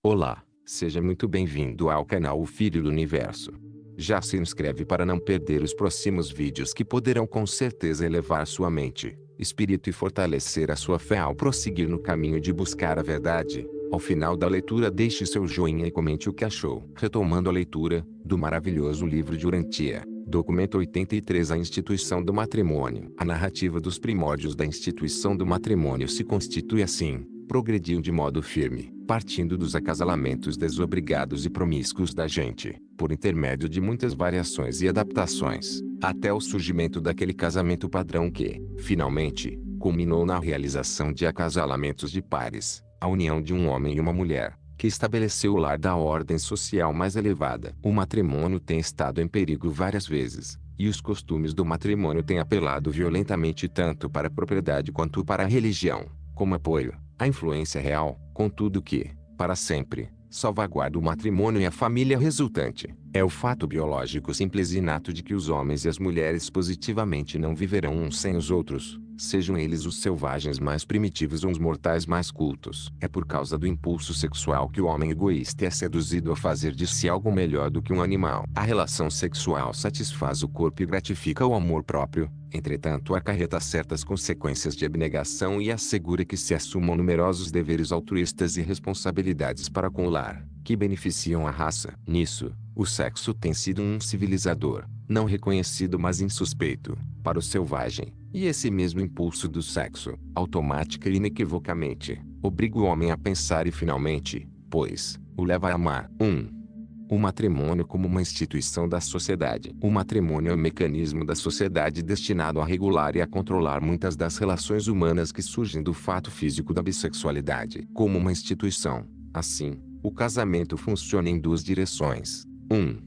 Olá, seja muito bem-vindo ao canal O Filho do Universo. Já se inscreve para não perder os próximos vídeos que poderão com certeza elevar sua mente, espírito e fortalecer a sua fé ao prosseguir no caminho de buscar a verdade. Ao final da leitura deixe seu joinha e comente o que achou. Retomando a leitura, do maravilhoso livro de Urantia, documento 83 A Instituição do Matrimônio. A narrativa dos primórdios da instituição do matrimônio se constitui assim. Progrediu de modo firme, partindo dos acasalamentos desobrigados e promíscuos da gente, por intermédio de muitas variações e adaptações, até o surgimento daquele casamento padrão que, finalmente, culminou na realização de acasalamentos de pares, a união de um homem e uma mulher, que estabeleceu o lar da ordem social mais elevada. O matrimônio tem estado em perigo várias vezes, e os costumes do matrimônio têm apelado violentamente tanto para a propriedade quanto para a religião, como apoio. A influência real, contudo que, para sempre, salvaguarda o matrimônio e a família resultante, é o fato biológico simples e inato de que os homens e as mulheres positivamente não viverão uns sem os outros, sejam eles os selvagens mais primitivos ou os mortais mais cultos. É por causa do impulso sexual que o homem egoísta é seduzido a fazer de si algo melhor do que um animal. A relação sexual satisfaz o corpo e gratifica o amor próprio, entretanto acarreta certas consequências de abnegação e assegura que se assumam numerosos deveres altruístas e responsabilidades para com o lar, que beneficiam a raça. Nisso, o sexo tem sido um civilizador, não reconhecido mas insuspeito, para o selvagem, e esse mesmo impulso do sexo, automática e inequivocamente, obriga o homem a pensar e finalmente, pois, o leva a amar. 1. O matrimônio como uma instituição da sociedade. O matrimônio é um mecanismo da sociedade destinado a regular e a controlar muitas das relações humanas que surgem do fato físico da bissexualidade. Como uma instituição, assim, o casamento funciona em duas direções. 1.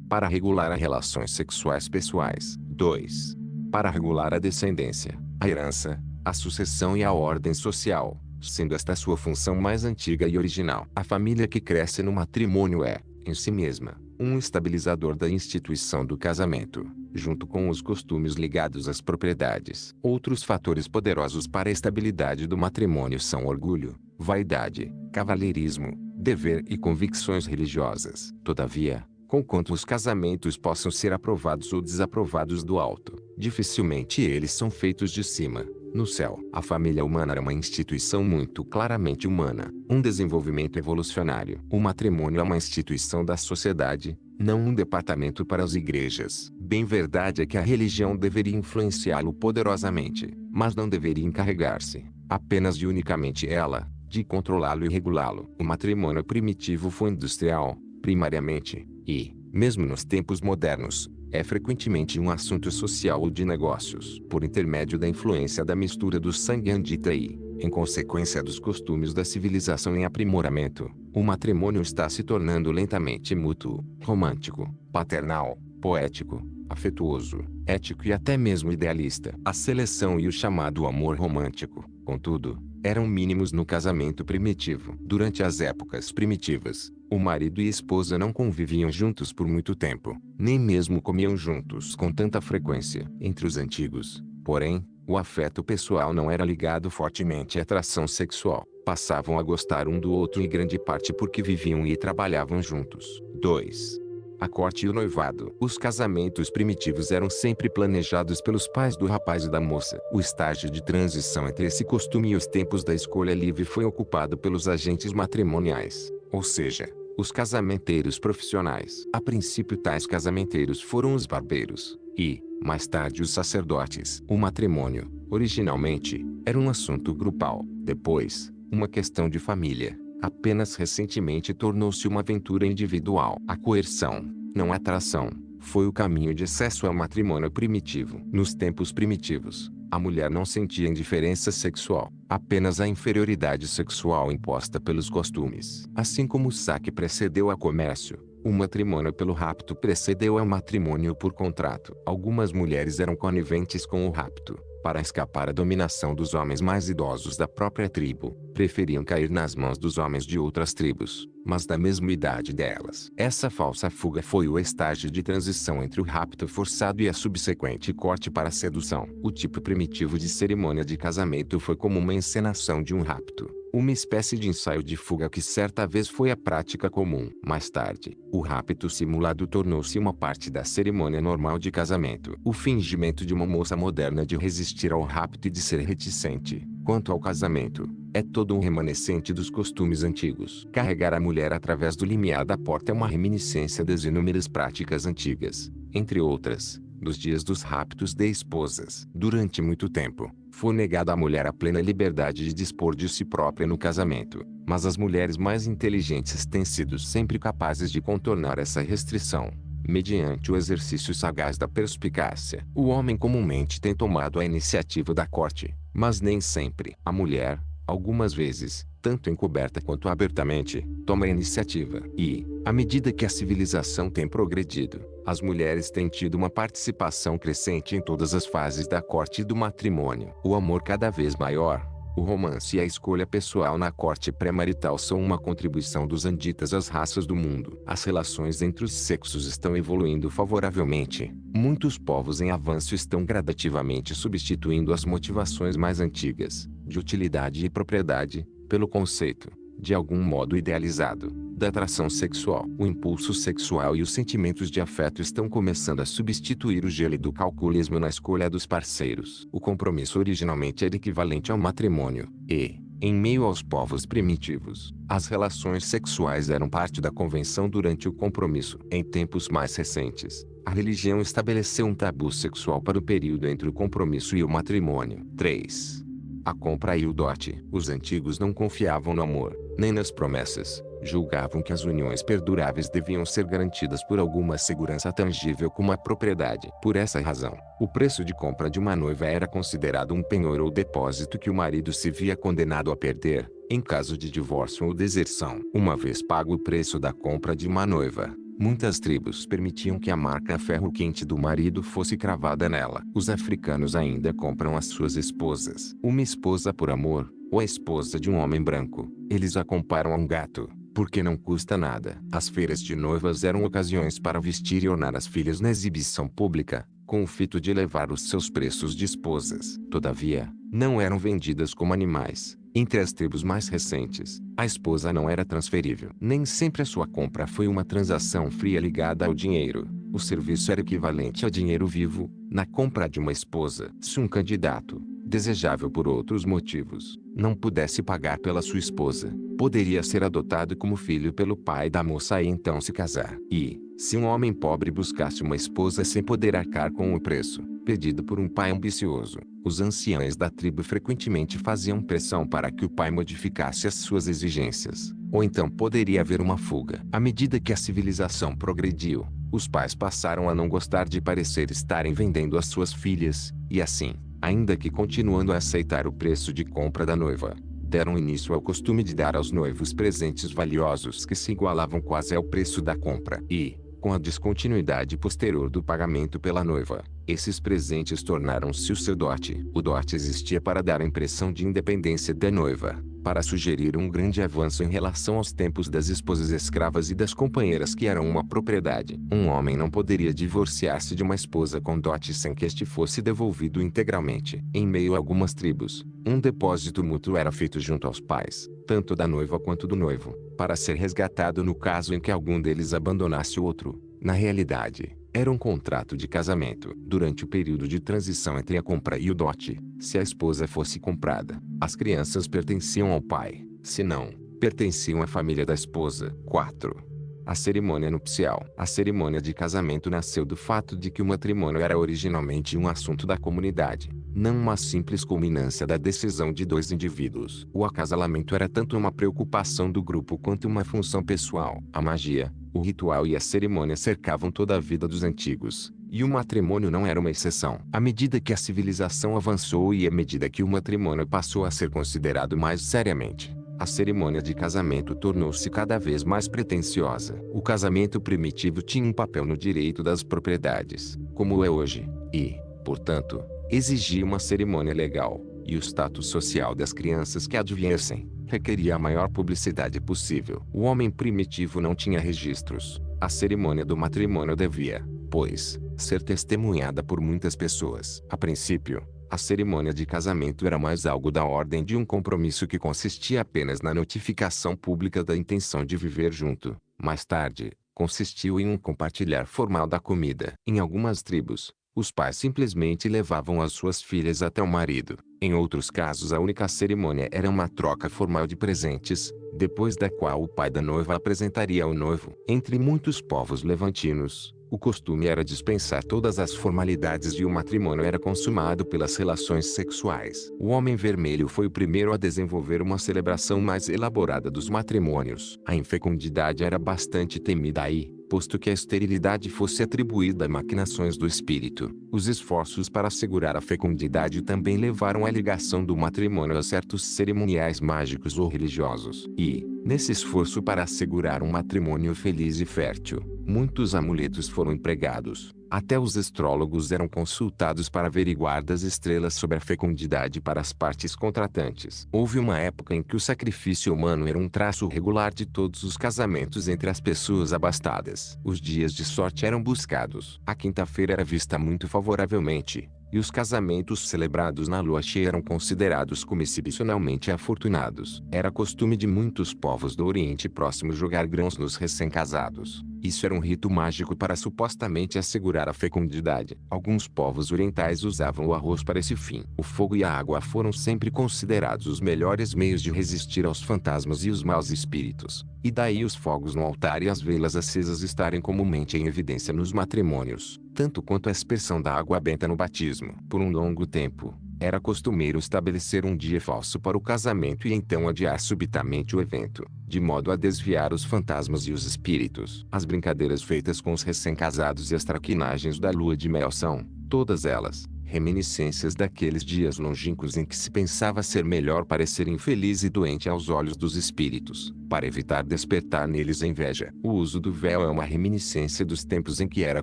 Para regular as relações sexuais pessoais. 2. Para regular a descendência, a herança, a sucessão e a ordem social, sendo esta sua função mais antiga e original. A família que cresce no matrimônio é, em si mesma, um estabilizador da instituição do casamento, junto com os costumes ligados às propriedades. Outros fatores poderosos para a estabilidade do matrimônio são orgulho, vaidade, cavalheirismo, dever e convicções religiosas. Todavia, conquanto os casamentos possam ser aprovados ou desaprovados do alto, dificilmente eles são feitos de cima, no céu. A família humana é uma instituição muito claramente humana, um desenvolvimento evolucionário. O matrimônio é uma instituição da sociedade, não um departamento para as igrejas. Bem verdade é que a religião deveria influenciá-lo poderosamente, mas não deveria encarregar-se, apenas e unicamente ela, de controlá-lo e regulá-lo. O matrimônio primitivo foi industrial, primariamente, e, mesmo nos tempos modernos, é frequentemente um assunto social ou de negócios. Por intermédio da influência da mistura do sangue andita e, em consequência dos costumes da civilização em aprimoramento, o matrimônio está se tornando lentamente mútuo, romântico, paternal, poético, afetuoso, ético e até mesmo idealista. A seleção e o chamado amor romântico, contudo, eram mínimos no casamento primitivo. Durante as épocas primitivas, o marido e a esposa não conviviam juntos por muito tempo, nem mesmo comiam juntos com tanta frequência. Entre os antigos, porém, o afeto pessoal não era ligado fortemente à atração sexual. Passavam a gostar um do outro em grande parte porque viviam e trabalhavam juntos. 2. A corte e o noivado. Os casamentos primitivos eram sempre planejados pelos pais do rapaz e da moça. O estágio de transição entre esse costume e os tempos da escolha livre foi ocupado pelos agentes matrimoniais, ou seja, os casamenteiros profissionais. A princípio tais casamenteiros foram os barbeiros, e, mais tarde os sacerdotes. O matrimônio, originalmente, era um assunto grupal, depois, uma questão de família. Apenas recentemente tornou-se uma aventura individual. A coerção, não a atração, foi o caminho de acesso ao matrimônio primitivo. Nos tempos primitivos, a mulher não sentia indiferença sexual, apenas a inferioridade sexual imposta pelos costumes. Assim como o saque precedeu ao comércio, o matrimônio pelo rapto precedeu ao matrimônio por contrato. Algumas mulheres eram coniventes com o rapto. Para escapar à dominação dos homens mais idosos da própria tribo, preferiam cair nas mãos dos homens de outras tribos, mas da mesma idade delas. Essa falsa fuga foi o estágio de transição entre o rapto forçado e a subsequente corte para a sedução. O tipo primitivo de cerimônia de casamento foi como uma encenação de um rapto. uma espécie de ensaio de fuga que certa vez foi a prática comum. Mais tarde, o rapto simulado tornou-se uma parte da cerimônia normal de casamento. O fingimento de uma moça moderna de resistir ao rapto e de ser reticente quanto ao casamento é todo um remanescente dos costumes antigos. Carregar a mulher através do limiar da porta é uma reminiscência das inúmeras práticas antigas, entre outras, dos dias dos raptos de esposas. Durante muito tempo, foi negada à mulher a plena liberdade de dispor de si própria no casamento, mas as mulheres mais inteligentes têm sido sempre capazes de contornar essa restrição, mediante o exercício sagaz da perspicácia. O homem comumente tem tomado a iniciativa da corte, mas nem sempre. A mulher, algumas vezes, tanto encoberta quanto abertamente, toma a iniciativa. E, à medida que a civilização tem progredido, as mulheres têm tido uma participação crescente em todas as fases da corte e do matrimônio. O amor cada vez maior, o romance e a escolha pessoal na corte pré-marital são uma contribuição dos anditas às raças do mundo. As relações entre os sexos estão evoluindo favoravelmente. Muitos povos em avanço estão gradativamente substituindo as motivações mais antigas, de utilidade e propriedade, pelo conceito, de algum modo idealizado, da atração sexual. O impulso sexual e os sentimentos de afeto estão começando a substituir o gélido calculismo na escolha dos parceiros. O compromisso originalmente era equivalente ao matrimônio, e, em meio aos povos primitivos, as relações sexuais eram parte da convenção durante o compromisso. Em tempos mais recentes, a religião estabeleceu um tabu sexual para o período entre o compromisso e o matrimônio. 3. A compra e o dote. Os antigos não confiavam no amor, nem nas promessas. Julgavam que as uniões perduráveis deviam ser garantidas por alguma segurança tangível como a propriedade. Por essa razão, o preço de compra de uma noiva era considerado um penhor ou depósito que o marido se via condenado a perder, em caso de divórcio ou deserção. Uma vez pago o preço da compra de uma noiva, muitas tribos permitiam que a marca ferro quente do marido fosse cravada nela. Os africanos ainda compram as suas esposas. Uma esposa por amor, ou a esposa de um homem branco, eles a comparam a um gato, porque não custa nada. As feiras de noivas eram ocasiões para vestir e ornar as filhas na exibição pública, com o fito de elevar os seus preços de esposas. Todavia, não eram vendidas como animais. Entre as tribos mais recentes, a esposa não era transferível. Nem sempre a sua compra foi uma transação fria ligada ao dinheiro. O serviço era equivalente a dinheiro vivo, na compra de uma esposa. Se um candidato, desejável por outros motivos, não pudesse pagar pela sua esposa, poderia ser adotado como filho pelo pai da moça e então se casar. E, se um homem pobre buscasse uma esposa sem poder arcar com o preço, pedido por um pai ambicioso, os anciães da tribo frequentemente faziam pressão para que o pai modificasse as suas exigências, ou então poderia haver uma fuga. À medida que a civilização progrediu, os pais passaram a não gostar de parecer estarem vendendo as suas filhas, e assim, ainda que continuando a aceitar o preço de compra da noiva, deram início ao costume de dar aos noivos presentes valiosos que se igualavam quase ao preço da compra. E, com a descontinuidade posterior do pagamento pela noiva, esses presentes tornaram-se o seu dote. O dote existia para dar a impressão de independência da noiva, para sugerir um grande avanço em relação aos tempos das esposas escravas e das companheiras que eram uma propriedade. Um homem não poderia divorciar-se de uma esposa com dote sem que este fosse devolvido integralmente. Em meio a algumas tribos, um depósito mútuo era feito junto aos pais, tanto da noiva quanto do noivo, para ser resgatado no caso em que algum deles abandonasse o outro. Na realidade, era um contrato de casamento. Durante o período de transição entre a compra e o dote, se a esposa fosse comprada, as crianças pertenciam ao pai, se não, pertenciam à família da esposa. 4. A cerimônia nupcial. A cerimônia de casamento nasceu do fato de que o matrimônio era originalmente um assunto da comunidade, não uma simples culminância da decisão de dois indivíduos. O acasalamento era tanto uma preocupação do grupo quanto uma função pessoal. A magia, o ritual e a cerimônia cercavam toda a vida dos antigos, e o matrimônio não era uma exceção. À medida que a civilização avançou e à medida que o matrimônio passou a ser considerado mais seriamente, a cerimônia de casamento tornou-se cada vez mais pretensiosa. O casamento primitivo tinha um papel no direito das propriedades, como é hoje, e, portanto, exigia uma cerimônia legal, e o status social das crianças que adviessem requeria a maior publicidade possível. O homem primitivo não tinha registros. A cerimônia do matrimônio devia, pois, ser testemunhada por muitas pessoas. A princípio, A cerimônia de casamento era mais algo da ordem de um compromisso que consistia apenas na notificação pública da intenção de viver junto. Mais tarde, consistiu em um compartilhar formal da comida. Em algumas tribos, os pais simplesmente levavam as suas filhas até o marido. Em outros casos, a única cerimônia era uma troca formal de presentes, depois da qual o pai da noiva apresentaria o noivo. Entre muitos povos levantinos, o costume era dispensar todas as formalidades e o matrimônio era consumado pelas relações sexuais. O Homem Vermelho foi o primeiro a desenvolver uma celebração mais elaborada dos matrimônios. A infecundidade era bastante temida aí, posto que a esterilidade fosse atribuída a maquinações do espírito. Os esforços para assegurar a fecundidade também levaram à ligação do matrimônio a certos cerimoniais mágicos ou religiosos. E, nesse esforço para assegurar um matrimônio feliz e fértil, muitos amuletos foram empregados. Até os astrólogos eram consultados para averiguar das estrelas sobre a fecundidade para as partes contratantes. Houve uma época em que o sacrifício humano era um traço regular de todos os casamentos entre as pessoas abastadas. Os dias de sorte eram buscados. A quinta-feira era vista muito favoravelmente, e os casamentos celebrados na lua cheia eram considerados como excepcionalmente afortunados. Era costume de muitos povos do Oriente Próximo jogar grãos nos recém-casados. Isso era um rito mágico para supostamente assegurar a fecundidade. Alguns povos orientais usavam o arroz para esse fim. O fogo e a água foram sempre considerados os melhores meios de resistir aos fantasmas e os maus espíritos. E daí os fogos no altar e as velas acesas estarem comumente em evidência nos matrimônios, tanto quanto a aspersão da água benta no batismo. Por um longo tempo, era costumeiro estabelecer um dia falso para o casamento e então adiar subitamente o evento, de modo a desviar os fantasmas e os espíritos. As brincadeiras feitas com os recém-casados e as traquinagens da lua de mel são, todas elas, reminiscências daqueles dias longínquos em que se pensava ser melhor parecer infeliz e doente aos olhos dos espíritos, para evitar despertar neles a inveja. O uso do véu é uma reminiscência dos tempos em que era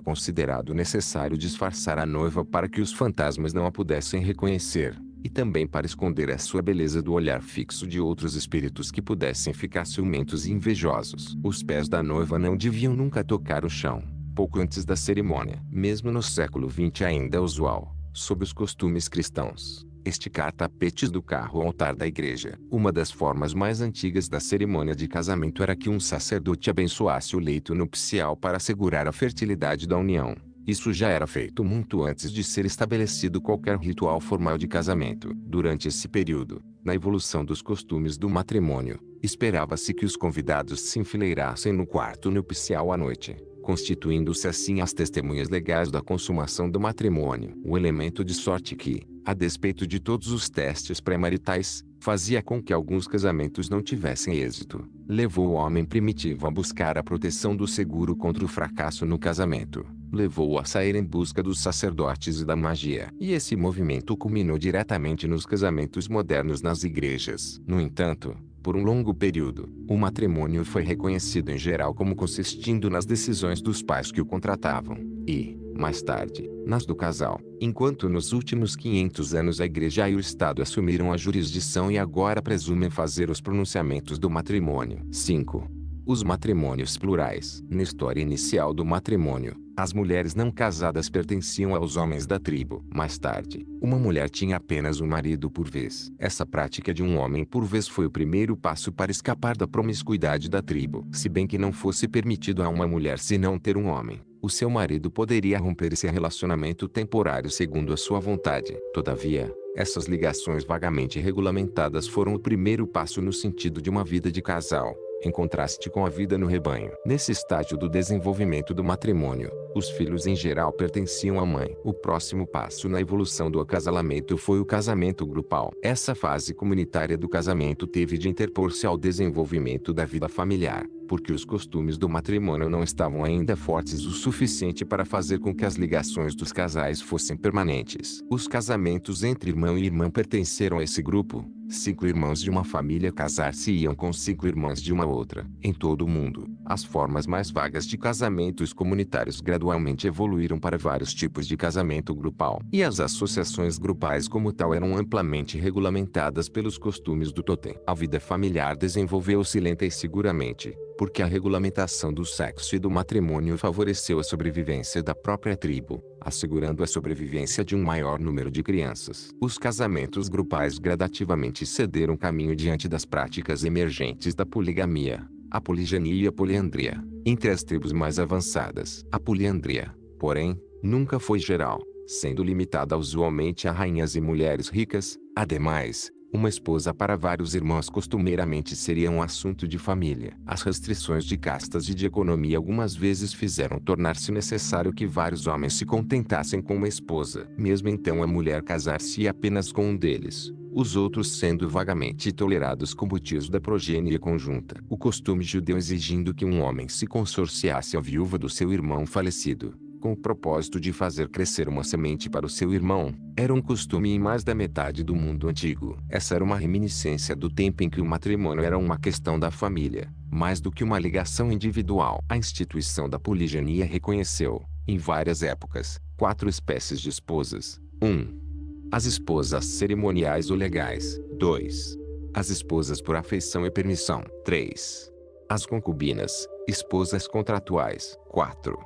considerado necessário disfarçar a noiva para que os fantasmas não a pudessem reconhecer, e também para esconder a sua beleza do olhar fixo de outros espíritos que pudessem ficar ciumentos e invejosos. Os pés da noiva não deviam nunca tocar o chão, pouco antes da cerimônia. Mesmo no século XX ainda é usual, sob os costumes cristãos, esticar tapetes do carro ao altar da igreja. Uma das formas mais antigas da cerimônia de casamento era que um sacerdote abençoasse o leito nupcial para assegurar a fertilidade da união. Isso já era feito muito antes de ser estabelecido qualquer ritual formal de casamento. Durante esse período, na evolução dos costumes do matrimônio, esperava-se que os convidados se enfileirassem no quarto nupcial à noite, constituindo-se assim as testemunhas legais da consumação do matrimônio. O elemento de sorte que, a despeito de todos os testes pré-maritais, fazia com que alguns casamentos não tivessem êxito, levou o homem primitivo a buscar a proteção do seguro contra o fracasso no casamento, levou-o a sair em busca dos sacerdotes e da magia. E esse movimento culminou diretamente nos casamentos modernos nas igrejas. No entanto, por um longo período, o matrimônio foi reconhecido em geral como consistindo nas decisões dos pais que o contratavam, e, mais tarde, nas do casal. Enquanto nos últimos 500 anos a Igreja e o Estado assumiram a jurisdição e agora presumem fazer os pronunciamentos do matrimônio. 5. Os matrimônios plurais. Na história inicial do matrimônio, as mulheres não casadas pertenciam aos homens da tribo. Mais tarde, uma mulher tinha apenas um marido por vez. Essa prática de um homem por vez foi o primeiro passo para escapar da promiscuidade da tribo. Se bem que não fosse permitido a uma mulher senão ter um homem, o seu marido poderia romper esse relacionamento temporário segundo a sua vontade. Todavia, essas ligações vagamente regulamentadas foram o primeiro passo no sentido de uma vida de casal, em contraste com a vida no rebanho. Nesse estágio do desenvolvimento do matrimônio, os filhos em geral pertenciam à mãe. O próximo passo na evolução do acasalamento foi o casamento grupal. Essa fase comunitária do casamento teve de interpor-se ao desenvolvimento da vida familiar, porque os costumes do matrimônio não estavam ainda fortes o suficiente para fazer com que as ligações dos casais fossem permanentes. Os casamentos entre irmão e irmã pertenceram a esse grupo. 5 irmãos de uma família casar-se-iam com 5 irmãs de uma outra. Em todo o mundo, as formas mais vagas de casamentos comunitários gradualmente evoluíram para vários tipos de casamento grupal. E as associações grupais como tal eram amplamente regulamentadas pelos costumes do totem. A vida familiar desenvolveu-se lenta e seguramente, porque a regulamentação do sexo e do matrimônio favoreceu a sobrevivência da própria tribo, assegurando a sobrevivência de um maior número de crianças. Os casamentos grupais gradativamente cederam caminho diante das práticas emergentes da poligamia, a poligenia e a poliandria. Entre as tribos mais avançadas, a poliandria, porém, nunca foi geral, sendo limitada usualmente a rainhas e mulheres ricas. Ademais, uma esposa para vários irmãos costumeiramente seria um assunto de família. As restrições de castas e de economia algumas vezes fizeram tornar-se necessário que vários homens se contentassem com uma esposa. Mesmo então a mulher casar-se apenas com um deles, os outros sendo vagamente tolerados como tios da progênie conjunta. O costume judeu exigindo que um homem se consorciasse à viúva do seu irmão falecido, com o propósito de fazer crescer uma semente para o seu irmão, era um costume em mais da metade do mundo antigo. Essa era uma reminiscência do tempo em que o matrimônio era uma questão da família, mais do que uma ligação individual. A instituição da poligenia reconheceu, em várias épocas, 4 espécies de esposas. 1. As esposas cerimoniais ou legais. 2. As esposas por afeição e permissão. 3. As concubinas, esposas contratuais. 4.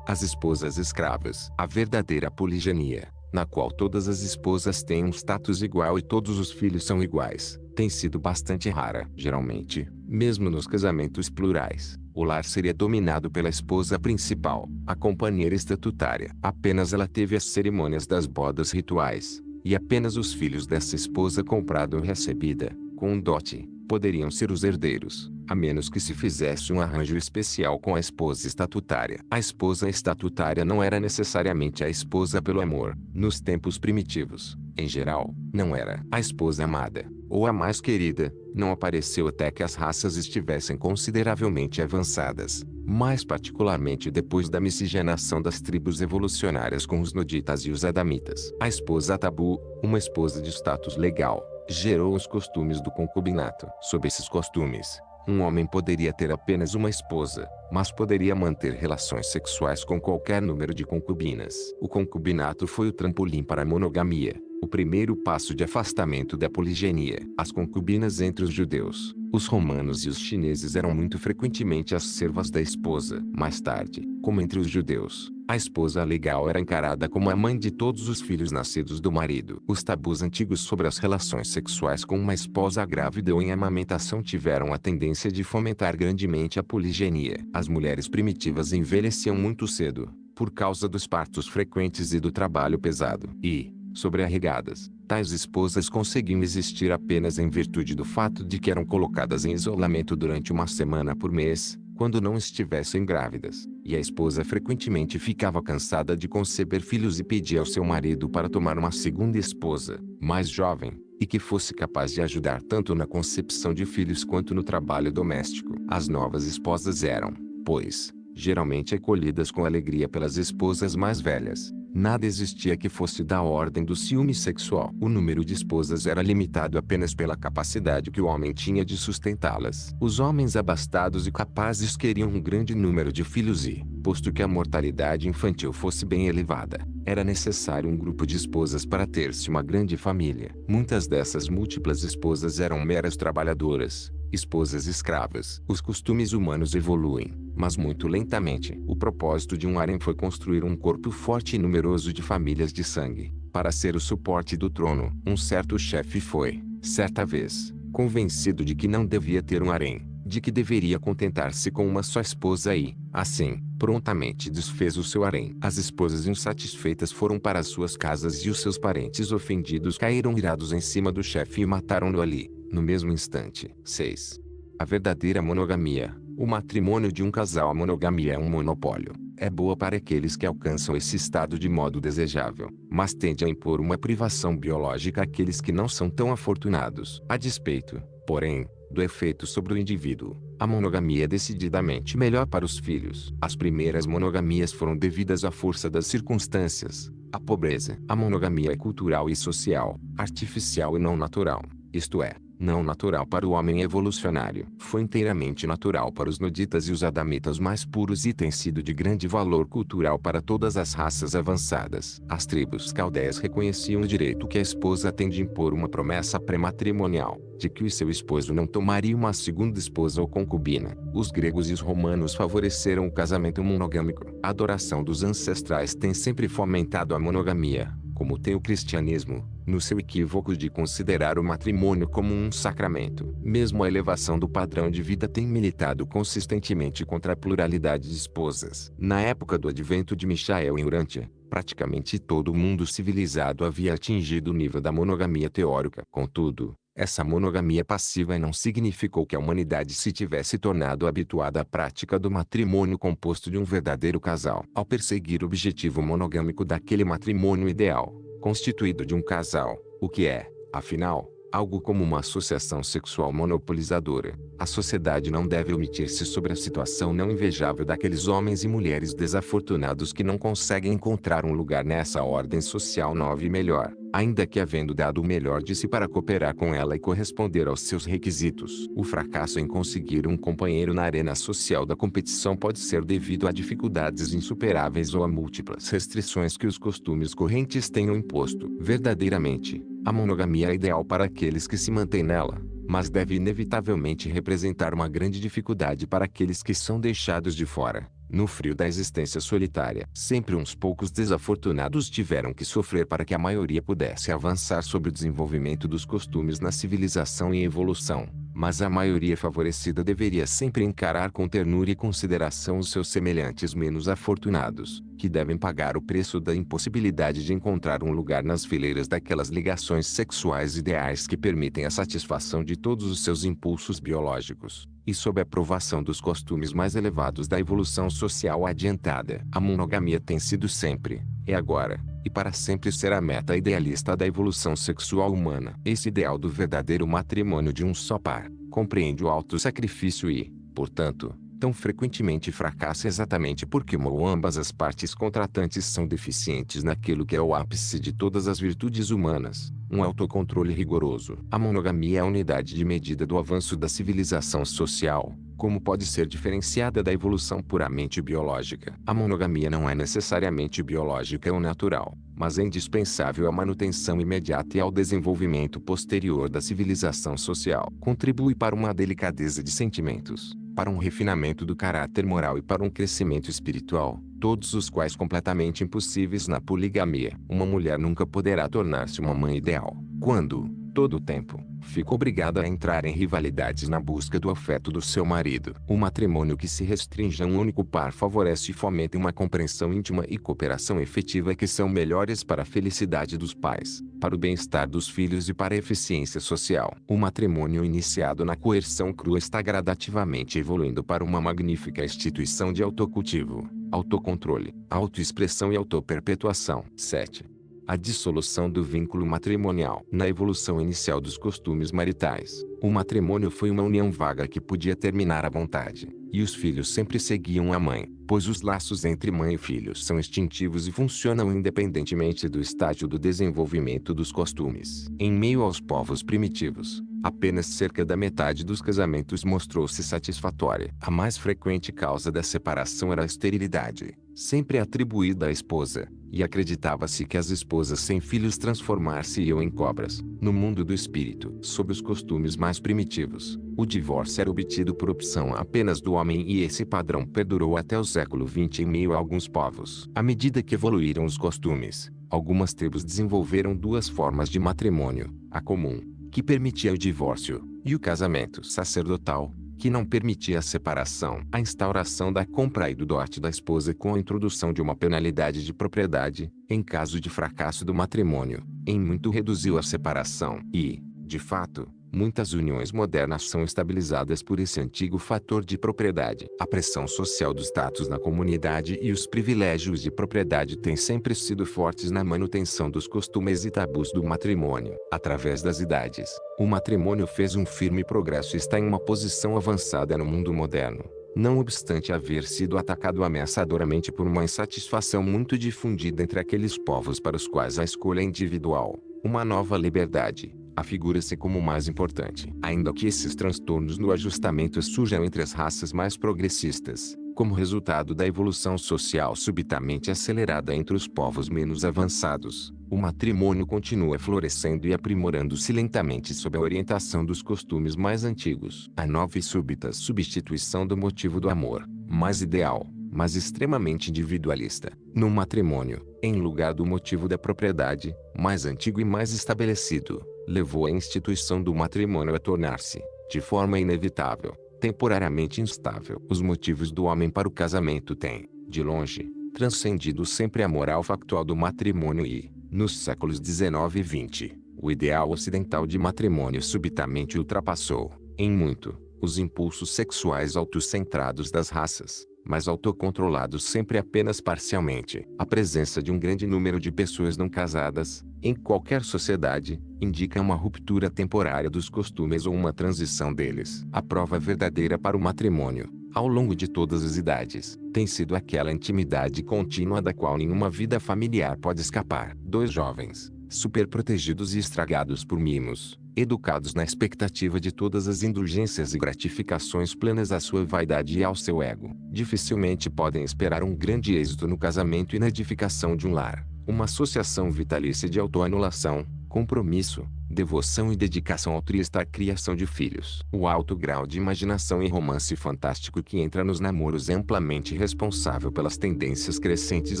As esposas escravas. A verdadeira poligenia, na qual todas as esposas têm um status igual e todos os filhos são iguais, tem sido bastante rara. Geralmente, mesmo nos casamentos plurais, o lar seria dominado pela esposa principal, a companheira estatutária. Apenas ela teve as cerimônias das bodas rituais, e apenas os filhos dessa esposa comprada ou recebida, com um dote, poderiam ser os herdeiros, a menos que se fizesse um arranjo especial com a esposa estatutária. A esposa estatutária não era necessariamente a esposa pelo amor. Nos tempos primitivos, em geral, não era. A esposa amada, ou a mais querida, não apareceu até que as raças estivessem consideravelmente avançadas, mais particularmente depois da miscigenação das tribos evolucionárias com os noditas e os adamitas. A esposa tabu, uma esposa de status legal, gerou os costumes do concubinato. Sob esses costumes, um homem poderia ter apenas uma esposa, mas poderia manter relações sexuais com qualquer número de concubinas. O concubinato foi o trampolim para a monogamia, o primeiro passo de afastamento da poligenia. As concubinas entre os judeus, os romanos e os chineses eram muito frequentemente as servas da esposa. Mais tarde, como entre os judeus, a esposa legal era encarada como a mãe de todos os filhos nascidos do marido. Os tabus antigos sobre as relações sexuais com uma esposa grávida ou em amamentação tiveram a tendência de fomentar grandemente a poligenia. As mulheres primitivas envelheciam muito cedo, por causa dos partos frequentes e do trabalho pesado. E, sobrecarregadas, tais esposas conseguiam existir apenas em virtude do fato de que eram colocadas em isolamento durante uma semana por mês, quando não estivessem grávidas, e a esposa frequentemente ficava cansada de conceber filhos e pedia ao seu marido para tomar uma segunda esposa, mais jovem, e que fosse capaz de ajudar tanto na concepção de filhos quanto no trabalho doméstico. As novas esposas eram, pois, geralmente acolhidas com alegria pelas esposas mais velhas. Nada existia que fosse da ordem do ciúme sexual. O número de esposas era limitado apenas pela capacidade que o homem tinha de sustentá-las. Os homens abastados e capazes queriam um grande número de filhos e, posto que a mortalidade infantil fosse bem elevada, era necessário um grupo de esposas para ter-se uma grande família. Muitas dessas múltiplas esposas eram meras trabalhadoras, esposas escravas. Os costumes humanos evoluem, mas muito lentamente. O propósito de um harém foi construir um corpo forte e numeroso de famílias de sangue, para ser o suporte do trono. Um certo chefe foi, certa vez, convencido de que não devia ter um harém, de que deveria contentar-se com uma só esposa e, assim, prontamente desfez o seu harém. As esposas insatisfeitas foram para suas casas e os seus parentes ofendidos caíram irados em cima do chefe e mataram-no ali, no mesmo instante. 6. A verdadeira monogamia. O matrimônio de um casal. A monogamia é um monopólio. É boa para aqueles que alcançam esse estado de modo desejável, mas tende a impor uma privação biológica àqueles que não são tão afortunados. A despeito, porém, do efeito sobre o indivíduo, a monogamia é decididamente melhor para os filhos. As primeiras monogamias foram devidas à força das circunstâncias, à pobreza. A monogamia é cultural e social, artificial e não natural, isto é, não natural para o homem evolucionário. Foi inteiramente natural para os nuditas e os adamitas mais puros e tem sido de grande valor cultural para todas as raças avançadas. As tribos caldeias reconheciam o direito que a esposa tem de impor uma promessa pré-matrimonial, de que o seu esposo não tomaria uma segunda esposa ou concubina. Os gregos e os romanos favoreceram o casamento monogâmico. A adoração dos ancestrais tem sempre fomentado a monogamia, como tem o cristianismo, no seu equívoco de considerar o matrimônio como um sacramento. Mesmo a elevação do padrão de vida tem militado consistentemente contra a pluralidade de esposas. Na época do advento de Michael em Urântia, praticamente todo o mundo civilizado havia atingido o nível da monogamia teórica. Contudo, essa monogamia passiva não significou que a humanidade se tivesse tornado habituada à prática do matrimônio composto de um verdadeiro casal. Ao perseguir o objetivo monogâmico daquele matrimônio ideal, constituído de um casal, o que é, afinal, algo como uma associação sexual monopolizadora, a sociedade não deve omitir-se sobre a situação não invejável daqueles homens e mulheres desafortunados que não conseguem encontrar um lugar nessa ordem social nova e melhor, ainda que havendo dado o melhor de si para cooperar com ela e corresponder aos seus requisitos. O fracasso em conseguir um companheiro na arena social da competição pode ser devido a dificuldades insuperáveis ou a múltiplas restrições que os costumes correntes tenham imposto. Verdadeiramente, a monogamia é ideal para aqueles que se mantêm nela, mas deve inevitavelmente representar uma grande dificuldade para aqueles que são deixados de fora, no frio da existência solitária. Sempre uns poucos desafortunados tiveram que sofrer para que a maioria pudesse avançar sobre o desenvolvimento dos costumes na civilização e evolução, mas a maioria favorecida deveria sempre encarar com ternura e consideração os seus semelhantes menos afortunados, que devem pagar o preço da impossibilidade de encontrar um lugar nas fileiras daquelas ligações sexuais ideais que permitem a satisfação de todos os seus impulsos biológicos, e sob a aprovação dos costumes mais elevados da evolução social adiantada. A monogamia tem sido sempre, é agora, e para sempre será a meta idealista da evolução sexual humana. Esse ideal do verdadeiro matrimônio de um só par, compreende o auto-sacrifício e, portanto, tão frequentemente fracassa exatamente porque uma ou ambas as partes contratantes são deficientes naquilo que é o ápice de todas as virtudes humanas, um autocontrole rigoroso. A monogamia é a unidade de medida do avanço da civilização social, como pode ser diferenciada da evolução puramente biológica. A monogamia não é necessariamente biológica ou natural, mas é indispensável à manutenção imediata e ao desenvolvimento posterior da civilização social. Contribui para uma delicadeza de sentimentos, para um refinamento do caráter moral e para um crescimento espiritual, todos os quais completamente impossíveis na poligamia. Uma mulher nunca poderá tornar-se uma mãe ideal, quando, todo o tempo, fica obrigada a entrar em rivalidades na busca do afeto do seu marido. O matrimônio que se restringe a um único par favorece e fomenta uma compreensão íntima e cooperação efetiva que são melhores para a felicidade dos pais, para o bem-estar dos filhos e para a eficiência social. O matrimônio iniciado na coerção crua está gradativamente evoluindo para uma magnífica instituição de autocultivo, autocontrole, autoexpressão e autoperpetuação. 7. A dissolução do vínculo matrimonial. Na evolução inicial dos costumes maritais, o matrimônio foi uma união vaga que podia terminar à vontade, e os filhos sempre seguiam a mãe, pois os laços entre mãe e filhos são instintivos e funcionam independentemente do estágio do desenvolvimento dos costumes. Em meio aos povos primitivos, apenas cerca da metade dos casamentos mostrou-se satisfatória. A mais frequente causa da separação era a esterilidade, sempre atribuída à esposa, e acreditava-se que as esposas sem filhos transformar-se-iam em cobras. No mundo do espírito, sob os costumes mais primitivos, o divórcio era obtido por opção apenas do homem e esse padrão perdurou até o século XX em meio a alguns povos. À medida que evoluíram os costumes, algumas tribos desenvolveram duas formas de matrimônio: a comum, que permitia o divórcio, e o casamento sacerdotal, que não permitia a separação. A instauração da compra e do dote da esposa com a introdução de uma penalidade de propriedade, em caso de fracasso do matrimônio, em muito reduziu a separação. E, de fato, muitas uniões modernas são estabilizadas por esse antigo fator de propriedade. A pressão social do status na comunidade e os privilégios de propriedade têm sempre sido fortes na manutenção dos costumes e tabus do matrimônio. Através das idades, o matrimônio fez um firme progresso e está em uma posição avançada no mundo moderno, não obstante haver sido atacado ameaçadoramente por uma insatisfação muito difundida entre aqueles povos para os quais a escolha é individual. Uma nova liberdade, afigura-se como o mais importante. Ainda que esses transtornos no ajustamento surjam entre as raças mais progressistas, como resultado da evolução social subitamente acelerada entre os povos menos avançados, o matrimônio continua florescendo e aprimorando-se lentamente sob a orientação dos costumes mais antigos. A nova e súbita substituição do motivo do amor, mais ideal, mas extremamente individualista, no matrimônio, em lugar do motivo da propriedade, mais antigo e mais estabelecido, levou a instituição do matrimônio a tornar-se, de forma inevitável, temporariamente instável. Os motivos do homem para o casamento têm, de longe, transcendido sempre a moral factual do matrimônio e, nos séculos XIX e XX, o ideal ocidental de matrimônio subitamente ultrapassou, em muito, os impulsos sexuais autocentrados das raças, mas autocontrolados sempre apenas parcialmente. A presença de um grande número de pessoas não casadas, em qualquer sociedade, indica uma ruptura temporária dos costumes ou uma transição deles. A prova verdadeira para o matrimônio, ao longo de todas as idades, tem sido aquela intimidade contínua da qual nenhuma vida familiar pode escapar. Dois jovens, superprotegidos e estragados por mimos, educados na expectativa de todas as indulgências e gratificações plenas à sua vaidade e ao seu ego, dificilmente podem esperar um grande êxito no casamento e na edificação de um lar, uma associação vitalícia de autoanulação, compromisso, devoção e dedicação altruísta à criação de filhos. O alto grau de imaginação e romance fantástico que entra nos namoros é amplamente responsável pelas tendências crescentes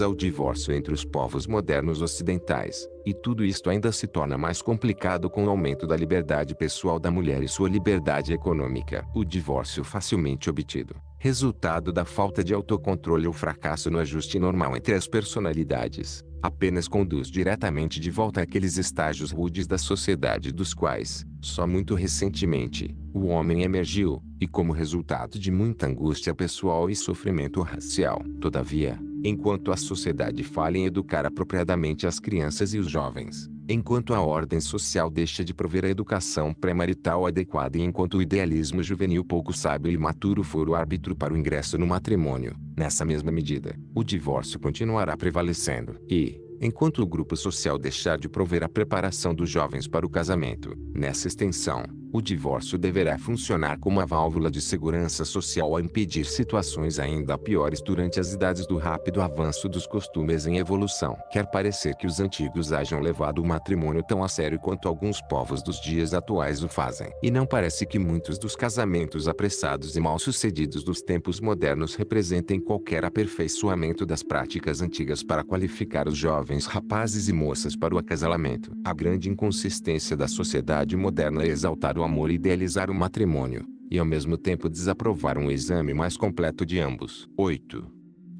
ao divórcio entre os povos modernos ocidentais, e tudo isto ainda se torna mais complicado com o aumento da liberdade pessoal da mulher e sua liberdade econômica. O divórcio facilmente obtido, resultado da falta de autocontrole ou fracasso no ajuste normal entre as personalidades, apenas conduz diretamente de volta àqueles estágios rudes da sociedade dos quais, só muito recentemente, o homem emergiu, e como resultado de muita angústia pessoal e sofrimento racial. Todavia, enquanto a sociedade falha em educar apropriadamente as crianças e os jovens, enquanto a ordem social deixa de prover a educação pré-marital adequada e enquanto o idealismo juvenil pouco sábio e maturo for o árbitro para o ingresso no matrimônio, nessa mesma medida, o divórcio continuará prevalecendo. E, enquanto o grupo social deixar de prover a preparação dos jovens para o casamento, nessa extensão, o divórcio deverá funcionar como uma válvula de segurança social a impedir situações ainda piores durante as idades do rápido avanço dos costumes em evolução. Quer parecer que os antigos hajam levado o matrimônio tão a sério quanto alguns povos dos dias atuais o fazem. E não parece que muitos dos casamentos apressados e mal-sucedidos dos tempos modernos representem qualquer aperfeiçoamento das práticas antigas para qualificar os jovens rapazes e moças para o acasalamento. A grande inconsistência da sociedade moderna é exaltar o amor e idealizar o matrimônio, e ao mesmo tempo desaprovar um exame mais completo de ambos. 8.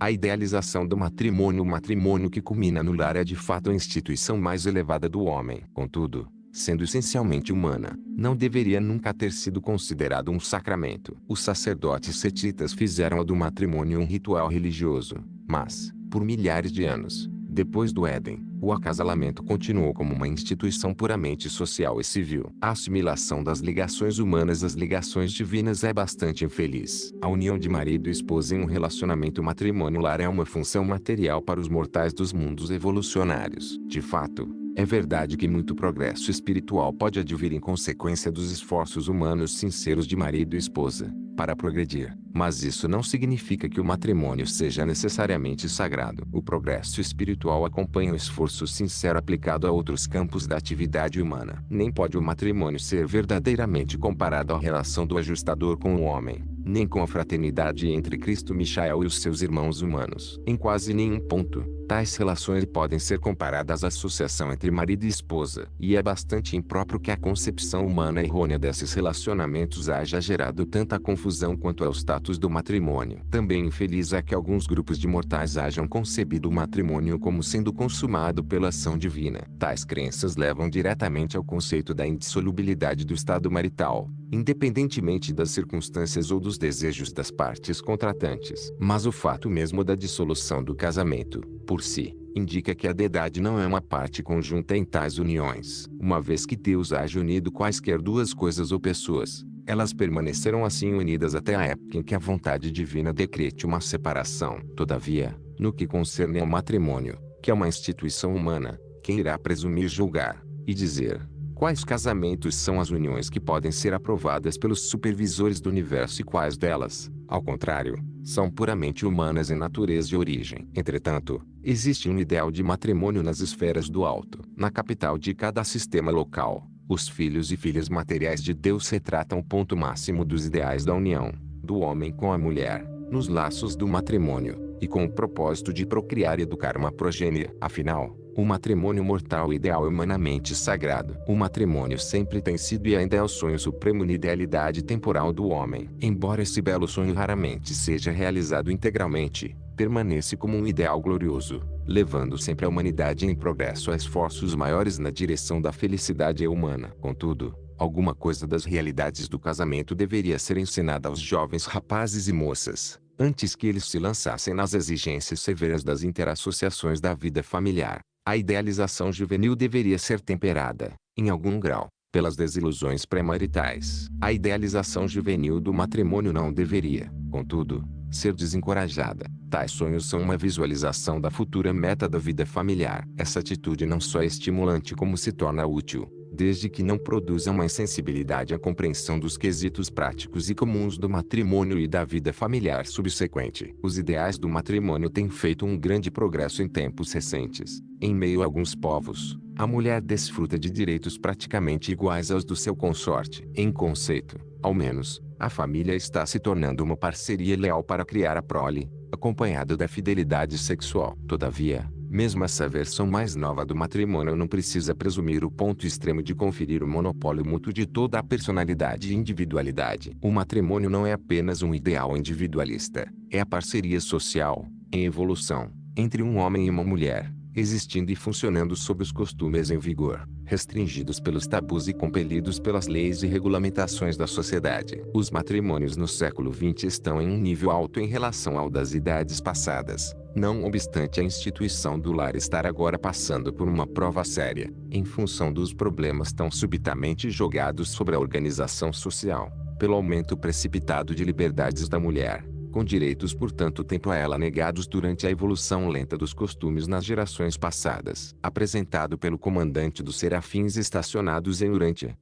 A idealização do matrimônio. O matrimônio que culmina no lar é de fato a instituição mais elevada do homem. Contudo, sendo essencialmente humana, não deveria nunca ter sido considerado um sacramento. Os sacerdotes setitas fizeram do matrimônio um ritual religioso, mas, por milhares de anos, depois do Éden, o acasalamento continuou como uma instituição puramente social e civil. A assimilação das ligações humanas às ligações divinas é bastante infeliz. A união de marido e esposa em um relacionamento matrimonial é uma função material para os mortais dos mundos evolucionários. De fato, é verdade que muito progresso espiritual pode advir em consequência dos esforços humanos sinceros de marido e esposa, para progredir, mas isso não significa que o matrimônio seja necessariamente sagrado. O progresso espiritual acompanha o esforço sincero aplicado a outros campos da atividade humana. Nem pode o matrimônio ser verdadeiramente comparado à relação do ajustador com o homem, nem com a fraternidade entre Cristo Michael e os seus irmãos humanos. Em quase nenhum ponto, tais relações podem ser comparadas à associação entre marido e esposa, e é bastante impróprio que a concepção humana errônea desses relacionamentos haja gerado tanta confusão quanto ao status do matrimônio. Também infeliz é que alguns grupos de mortais hajam concebido o matrimônio como sendo consumado pela ação divina. Tais crenças levam diretamente ao conceito da indissolubilidade do estado marital, independentemente das circunstâncias ou dos desejos das partes contratantes. Mas o fato mesmo da dissolução do casamento, por si, indica que a deidade não é uma parte conjunta em tais uniões. Uma vez que Deus haja unido quaisquer duas coisas ou pessoas, elas permanecerão assim unidas até a época em que a vontade divina decrete uma separação. Todavia, no que concerne ao matrimônio, que é uma instituição humana, quem irá presumir julgar, e dizer Quais casamentos são as uniões que podem ser aprovadas pelos supervisores do universo e quais delas, ao contrário, são puramente humanas em natureza e origem? Entretanto, existe um ideal de matrimônio nas esferas do alto. Na capital de cada sistema local, os filhos e filhas materiais de Deus retratam o ponto máximo dos ideais da união, do homem com a mulher, nos laços do matrimônio, e com o propósito de procriar e educar uma progenie. Afinal, o matrimônio mortal ideal é humanamente sagrado. O matrimônio sempre tem sido e ainda é o sonho supremo na idealidade temporal do homem. Embora esse belo sonho raramente seja realizado integralmente, permanece como um ideal glorioso, levando sempre a humanidade em progresso a esforços maiores na direção da felicidade humana. Contudo, alguma coisa das realidades do casamento deveria ser ensinada aos jovens rapazes e moças, antes que eles se lançassem nas exigências severas das interassociações da vida familiar. A idealização juvenil deveria ser temperada, em algum grau, pelas desilusões pré-maritais. A idealização juvenil do matrimônio não deveria, contudo, ser desencorajada. Tais sonhos são uma visualização da futura meta da vida familiar. Essa atitude não só é estimulante como se torna útil, desde que não produza uma insensibilidade à compreensão dos quesitos práticos e comuns do matrimônio e da vida familiar subsequente. Os ideais do matrimônio têm feito um grande progresso em tempos recentes. Em meio a alguns povos, a mulher desfruta de direitos praticamente iguais aos do seu consorte. Em conceito, ao menos, a família está se tornando uma parceria leal para criar a prole, acompanhada da fidelidade sexual. Todavia, mesmo essa versão mais nova do matrimônio não precisa presumir o ponto extremo de conferir o monopólio mútuo de toda a personalidade e individualidade. O matrimônio não é apenas um ideal individualista, é a parceria social, em evolução, entre um homem e uma mulher, existindo e funcionando sob os costumes em vigor, restringidos pelos tabus e compelidos pelas leis e regulamentações da sociedade. Os matrimônios no século XX estão em um nível alto em relação ao das idades passadas, não obstante a instituição do lar estar agora passando por uma prova séria, em função dos problemas tão subitamente jogados sobre a organização social, pelo aumento precipitado de liberdades da mulher, com direitos por tanto tempo a ela negados durante a evolução lenta dos costumes nas gerações passadas. Apresentado pelo comandante dos serafins estacionados em Urântia,